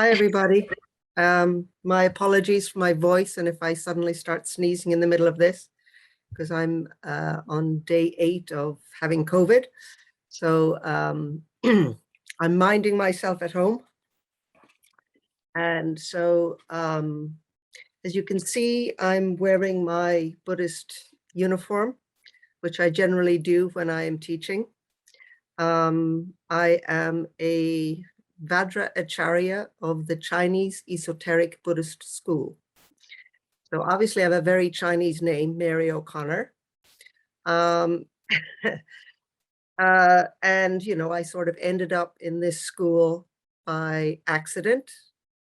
Hi, everybody. My apologies for my voice and if I suddenly start sneezing in the middle of this, because I'm on day 8 of having COVID. So I'm minding myself at home. And so as you can see, I'm wearing my Buddhist uniform, which I generally do when I am teaching. I am a Vajra Acharya of the Chinese Esoteric Buddhist School. So obviously I have a very Chinese name, Mary O'Connor. And, I sort of ended up in this school by accident.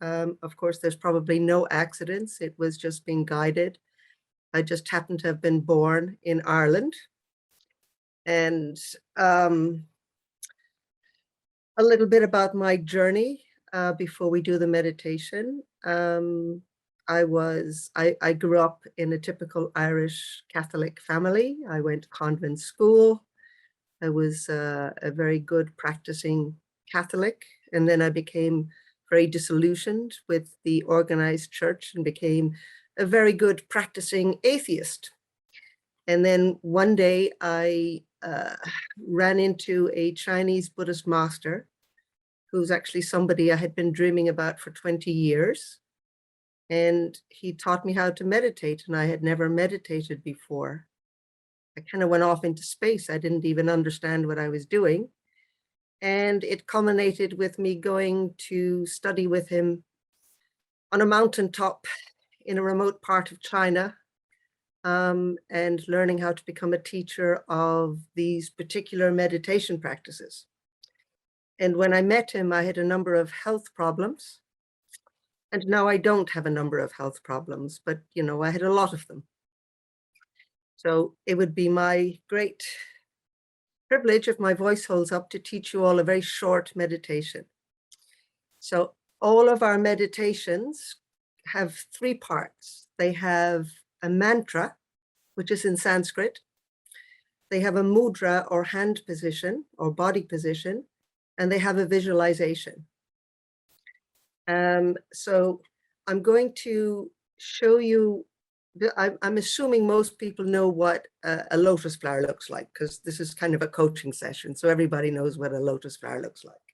Of course, there's probably no accidents. It was just being guided. I just happened to have been born in Ireland. And a little bit about my journey before we do the meditation. I grew up in a typical Irish Catholic family. I went to convent school. I was a very good practicing Catholic, and then I became very disillusioned with the organized church and became a very good practicing atheist. And then one day I ran into a Chinese Buddhist master who's actually somebody I had been dreaming about for 20 years. And he taught me how to meditate, and I had never meditated before. I kind of went off into space. I didn't even understand what I was doing. And it culminated with me going to study with him on a mountaintop in a remote part of China, and learning how to become a teacher of these particular meditation practices. And when I met him, I had a number of health problems. And now I don't have a number of health problems, but I had a lot of them. So it would be my great privilege, if my voice holds up, to teach you all a very short meditation. So all of our meditations have 3 parts. They have a mantra, which is in Sanskrit. They have a mudra or hand position or body position, and they have a visualization. So I'm going to show you, I'm assuming most people know what a lotus flower looks like, because this is kind of a coaching session, so everybody knows what a lotus flower looks like.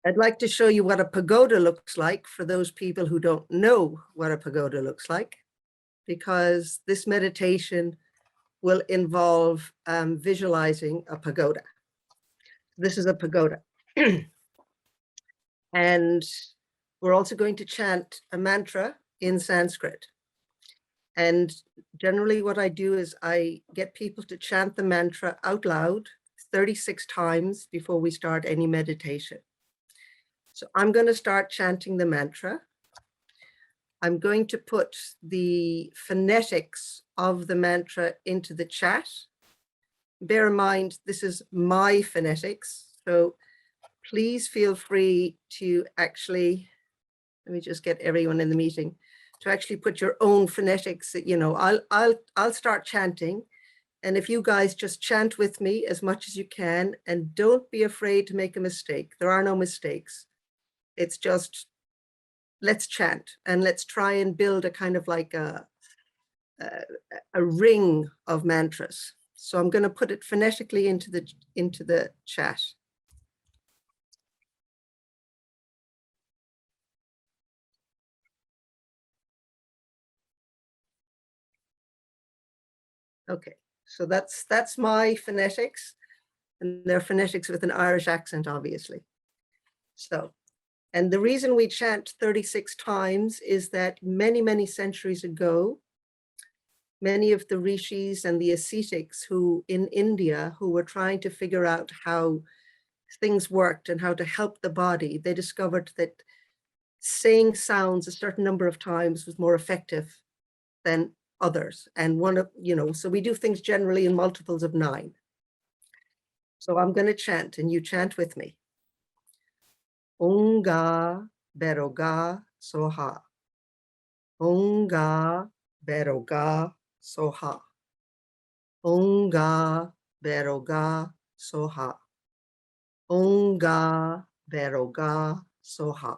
I'd like to show you what a pagoda looks like for those people who don't know what a pagoda looks like, because this meditation will involve visualizing a pagoda. This is a pagoda. And we're also going to chant a mantra in Sanskrit. And generally what I do is I get people to chant the mantra out loud 36 times before we start any meditation. So I'm going to start chanting the mantra. I'm going to put the phonetics of the mantra into the chat. Bear in mind, this is my phonetics. So please feel free to actually, let me just get everyone in the meeting, to actually put your own phonetics. I'll start chanting, and if you guys just chant with me as much as you can, and don't be afraid to make a mistake. There are no mistakes. It's just, let's chant, and let's try and build a kind of like a ring of mantras. So I'm going to put it phonetically into the chat. Okay, so that's my phonetics, and they're phonetics with an Irish accent, obviously. So, and the reason we chant 36 times is that many, many centuries ago, many of the rishis and the ascetics who in India who were trying to figure out how things worked and how to help the body, they discovered that saying sounds a certain number of times was more effective than others. And so we do things generally in multiples of 9. So I'm going to chant, and you chant with me. Onga beroga soha. Onga beroga soha. Onga beroga soha. Onga beroga soha.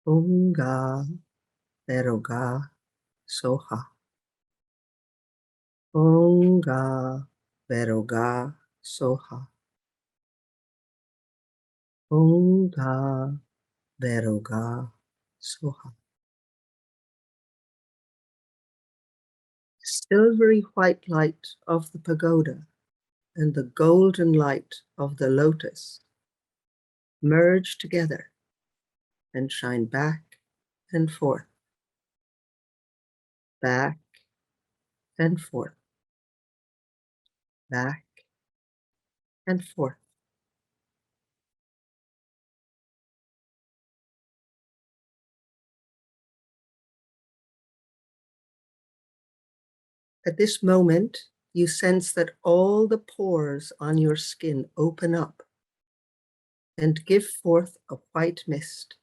Onga Beroga Soha. Onga Beroga Soha. Onga Beroga Soha. Silvery white light of the pagoda and the golden light of the lotus merge together and shine back and forth, back and forth, back and forth. At this moment, you sense that all the pores on your skin open up and give forth a white mist.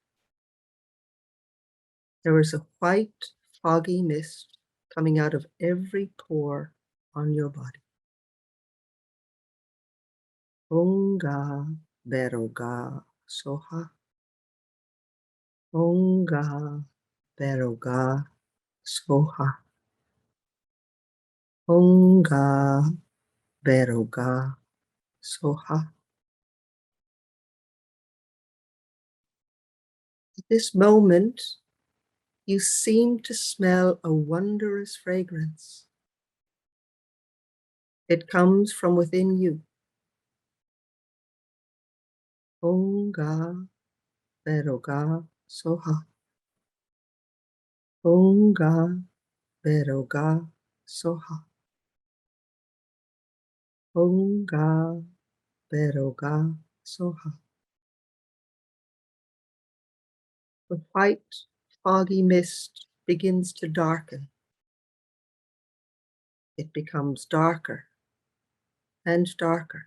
There is a white, foggy mist coming out of every pore on your body. Onga Beroga Soha. Onga Beroga Soha. Onga Beroga Soha. At this moment, you seem to smell a wondrous fragrance. It comes from within you. Onga Beroga Soha. Onga Beroga Soha. Onga Beroga Soha. The white, foggy mist begins to darken. It becomes darker and darker,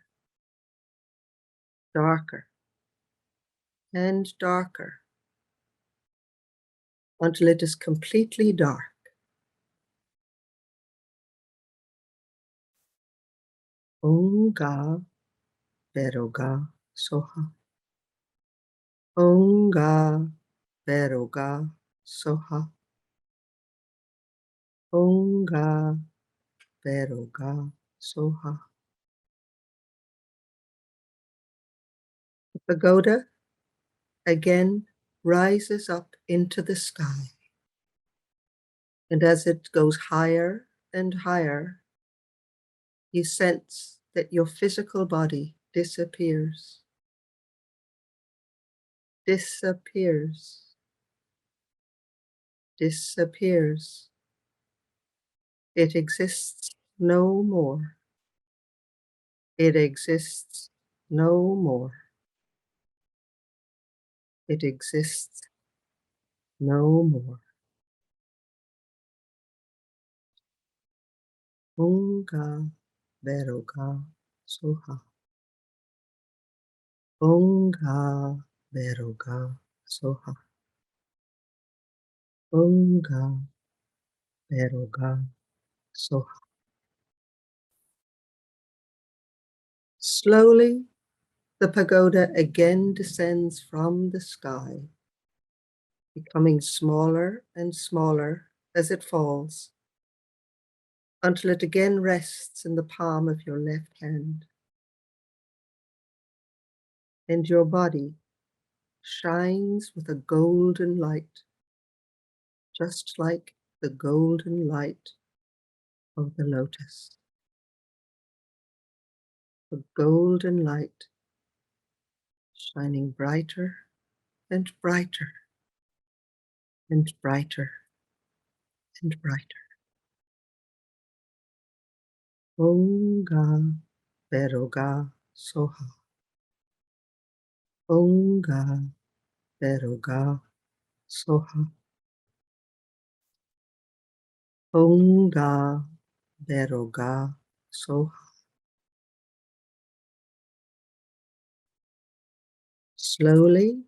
darker and darker, until it is completely dark. Onga Beroga Soha. Onga Beroga Soha. Onga Beroga Soha. The pagoda again rises up into the sky. And as it goes higher and higher, you sense that your physical body disappears, disappears, disappears. It exists no more. It exists no more. It exists no more. Onga Beroga Soha. Onga Beroga Soha. Onga Beroga Soha. Slowly, the pagoda again descends from the sky, becoming smaller and smaller as it falls, until it again rests in the palm of your left hand. And your body shines with a golden light, just like the golden light of the lotus. The golden light shining brighter and brighter and brighter and brighter. Onga Beroga Soha. Onga Beroga Soha. Onga Beroga Soha. Slowly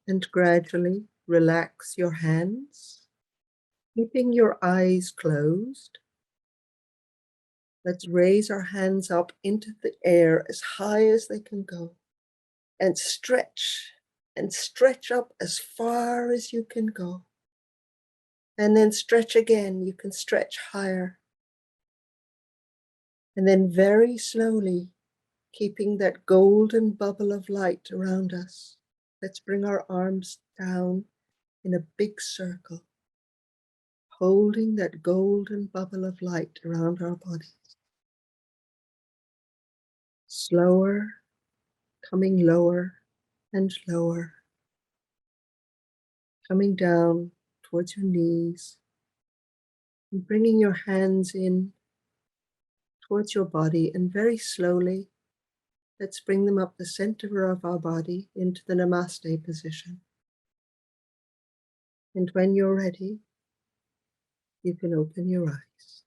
and gradually relax your hands, keeping your eyes closed. Let's raise our hands up into the air as high as they can go and stretch and stretch up as far as you can go. And then stretch again. You can stretch higher. And then very slowly, keeping that golden bubble of light around us, let's bring our arms down in a big circle, holding that golden bubble of light around our bodies. Slower, coming lower and lower, coming down towards your knees, and bringing your hands in towards your body, and very slowly, let's bring them up the center of our body into the Namaste position. And when you're ready, you can open your eyes.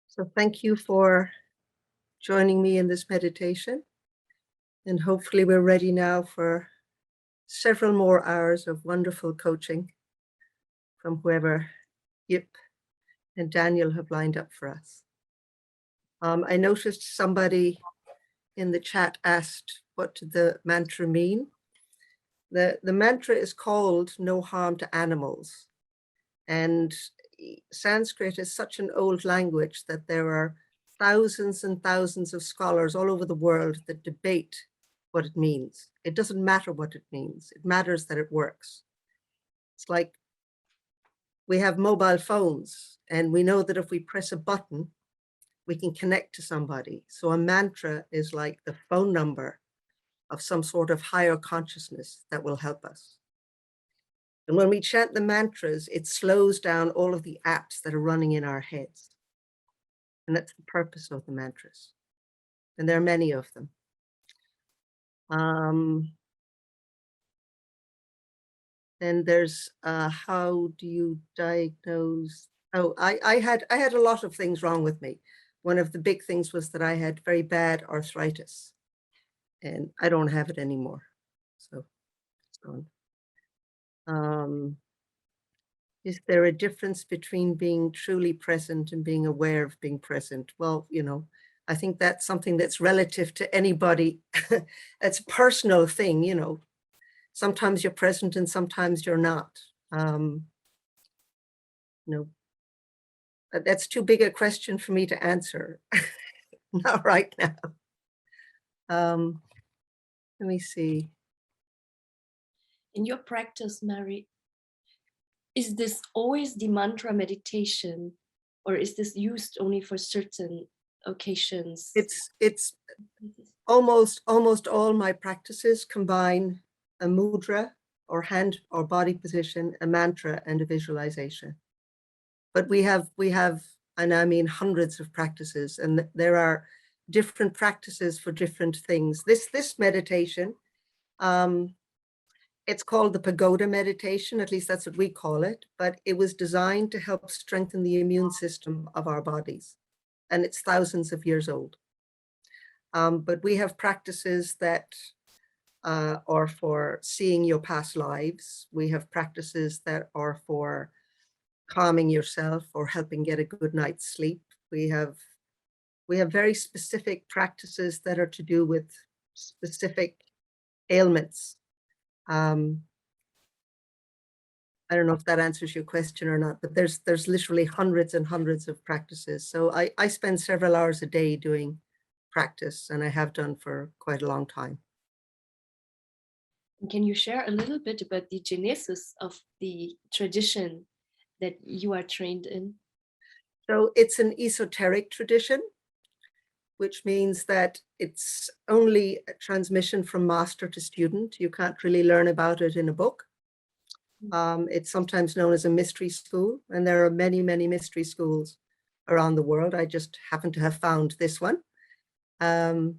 So thank you for joining me in this meditation. And hopefully we're ready now for several more hours of wonderful coaching from whoever Yip and Daniel have lined up for us. I noticed somebody in the chat asked, what did the mantra mean? The mantra is called no harm to animals. And Sanskrit is such an old language that there are thousands and thousands of scholars all over the world that debate what it means. It doesn't matter what it means. It matters that it works. It's like we have mobile phones and we know that if we press a button, we can connect to somebody. So a mantra is like the phone number of some sort of higher consciousness that will help us. And when we chant the mantras, it slows down all of the apps that are running in our heads. And that's the purpose of the mantras. And there are many of them. And there's how do you diagnose? Oh, I had a lot of things wrong with me. One of the big things was that I had very bad arthritis, and I don't have it anymore. So it's gone. Is there a difference between being truly present and being aware of being present? Well, you know, I think that's something that's relative to anybody. It's a personal thing, you know. Sometimes you're present and sometimes you're not. You know, that's too big a question for me to answer. Not right now. Let me see. In your practice, Mary, is this always the mantra meditation, or is this used only for certain occasions? It's almost all my practices combine a mudra or hand or body position, a mantra, and a visualization. But we have, and I mean hundreds of practices, and there are different practices for different things. This meditation, it's called the Pagoda Meditation, at least that's what we call it, but it was designed to help strengthen the immune system of our bodies. And it's thousands of years old. But we have practices that are for seeing your past lives. We have practices that are for calming yourself or helping get a good night's sleep. We have very specific practices that are to do with specific ailments. I don't know if that answers your question or not, but there's literally hundreds and hundreds of practices. So I spend several hours a day doing practice, and I have done for quite a long time. Can you share a little bit about the genesis of the tradition that you are trained in? So it's an esoteric tradition, which means that it's only a transmission from master to student. You can't really learn about it in a book. It's sometimes known as a mystery school, and there are many, many mystery schools around the world. I just happen to have found this one. There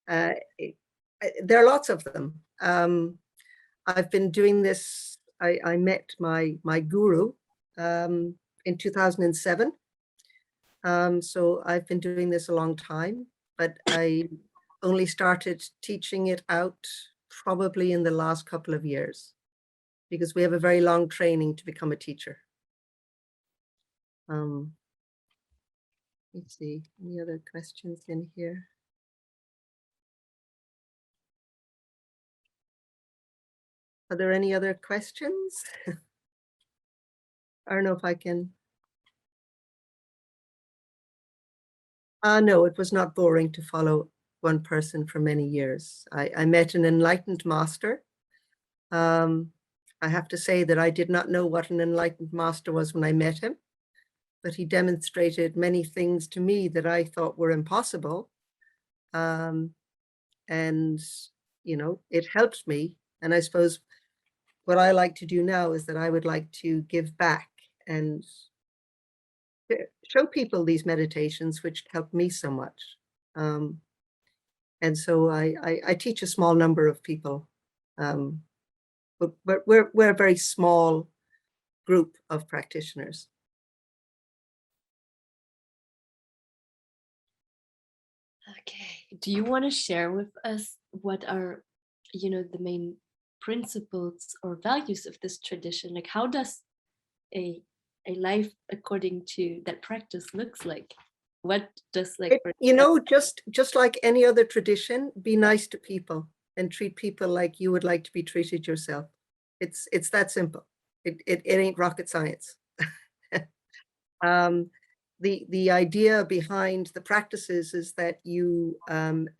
are lots of them. I've been doing this. I met my guru in 2007. So I've been doing this a long time, but I only started teaching it out probably in the last couple of years, because we have a very long training to become a teacher. Let's see, any other questions in here? Are there any other questions? I don't know if I can. No, it was not boring to follow one person for many years. I met an enlightened master. I have to say that I did not know what an enlightened master was when I met him, but he demonstrated many things to me that I thought were impossible. And, you know, it helped me. And I suppose what I like to do now is that I would like to give back and show people these meditations, which helped me so much. And so I teach a small number of people, but we're a very small group of practitioners. Okay. Do you want to share with us what are, the main principles or values of this tradition? Like, how does a life according to that practice looks like? What does You know, just like any other tradition, be nice to people and treat people like you would like to be treated yourself. It's that simple. It ain't rocket science. The idea behind the practices is that you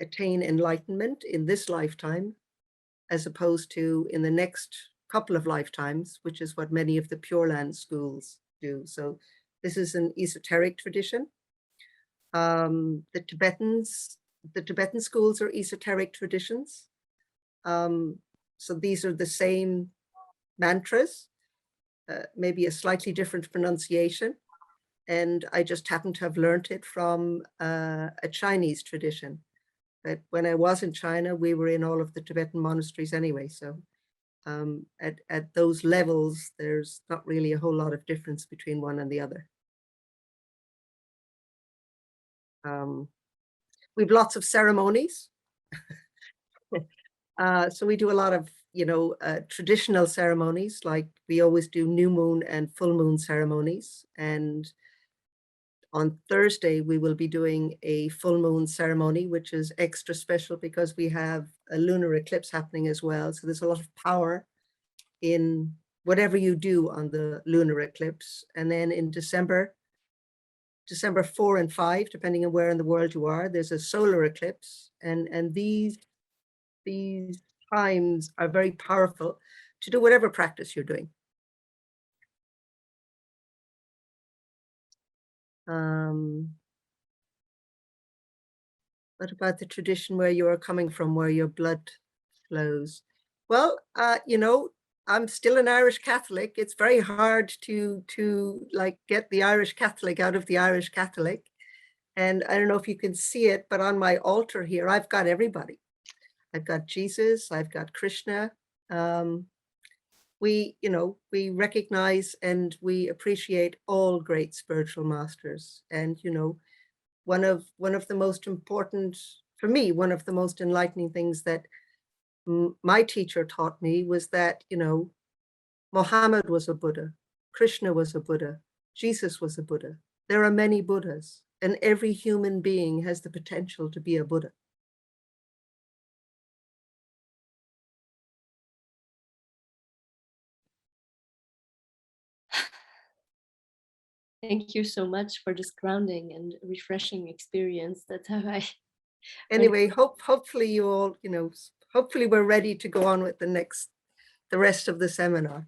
attain enlightenment in this lifetime, as opposed to in the next couple of lifetimes, which is what many of the Pure Land schools do. So this is an esoteric tradition. The Tibetan schools are esoteric traditions. So these are the same mantras, maybe a slightly different pronunciation. And I just happen to have learned it from a Chinese tradition. But when I was in China, we were in all of the Tibetan monasteries anyway. So at those levels, there's not really a whole lot of difference between one and the other. We've lots of ceremonies. So we do a lot of, traditional ceremonies, like we always do new moon and full moon ceremonies. And on Thursday, we will be doing a full moon ceremony, which is extra special because we have a lunar eclipse happening as well. So there's a lot of power in whatever you do on the lunar eclipse. And then in December 4 and 5, depending on where in the world you are, there's a solar eclipse. And these times are very powerful to do whatever practice you're doing. What about the tradition where you are coming from, where your blood flows? Well, I'm still an Irish Catholic. It's very hard to like get the Irish Catholic out of the Irish Catholic. And I don't know if you can see it, but on my altar here, I've got everybody. I've got Jesus, I've got Krishna. We recognize and we appreciate all great spiritual masters. And, one of the most important, for me, one of the most enlightening things that my teacher taught me was that, Muhammad was a Buddha, Krishna was a Buddha, Jesus was a Buddha. There are many Buddhas, and every human being has the potential to be a Buddha. Thank you so much for this grounding and refreshing experience. That's how I. Anyway, hopefully you all, hopefully we're ready to go on with the rest of the seminar.